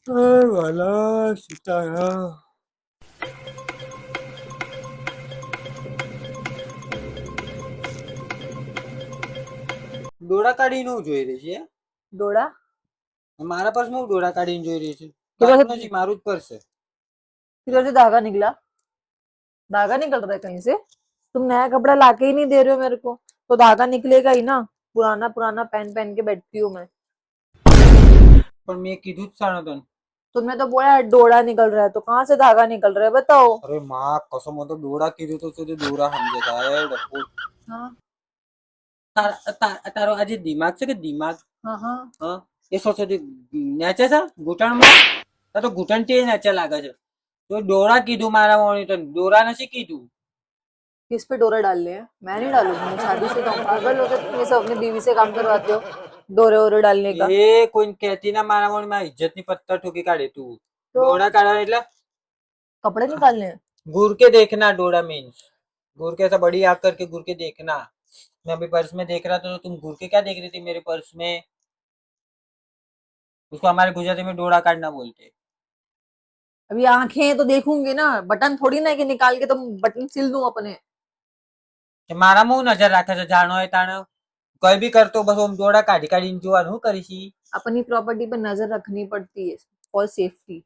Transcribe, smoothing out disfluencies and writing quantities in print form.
વાલા સીતારામ. દોડા કાઢીને હું જોઈ રહી છે? डोड़ा મારા પર્સમાં હું દોડા કાઢીને જોઈ રહી છે? किधर તારું से નથી, મારું જ પર્સ છે. किधर से धागा निकला? धागा निकल रहा है कहीं से? तुम नया कपड़ा लाके ही नहीं दे रहे हो मेरे को, तो धागा निकलेगा ही ना. पुराना पुराना पहन पहन के बैठती हूँ मैं. પણ મેં કીધું જ સાણો તને. तुमने तो बोला डोड़ा निकल रहा है, तो कहाँ से धागा निकल रहा है बताओ. અરે માં કસમ, તો દોડા કીધું તો તું દોરા સમજે થાય ડફોડ. हाँ તારો આ જે દિમાગ છે કે દિમાગ, हाँ हाँ. હા, એ સોસાયટી નેચે છે ઘૂંટણમાં. તારો ઘૂંટણ થી નેચે લાગે છે. તો દોરા કીધું મારા મોણી, તો દોરા નથી કીધું. किस पे डोरा डाल रहे हैं? मैं नहीं डालूंगी, मैं शादीशुदा हूँ. पागल हो गए तुम, ये सब अपनी बीवी से काम करवाते हो डोरे वोरे डालने का. એ કોઈ કહેતી ના મારા મોણી, માં ઇજ્જત ની પત્તર ઠોકી કાઢે તું. तो દોડા કાઢવા એટલે कपड़े निकालने हैं. घूर के देखना. डोरा मीन्स घूर के, ऐसा बड़ी आग करके घूर के देखना. मैं अभी पर्स में देख रहा था, तो तुम घूर के क्या देख रही थी मेरे पर्स में? उसको हमारे गुजराती में डोरा काटना बोलते. अभी आंखें हैं तो देखूंगी ना, बटन थोड़ी ना है कि निकाल के तुम बटन सिल दूं अपने. કે મારામાં હું નજર રાખે છે? જાણો હોય તાણ કઈ બી કરતો બસ ઓમ ડોરા કાઢી કાઢીને જોવાનું. શું કરીશી? अपनी प्रॉपर्टी पर नजर रखनी पड़ती है फॉर सेफ्टी.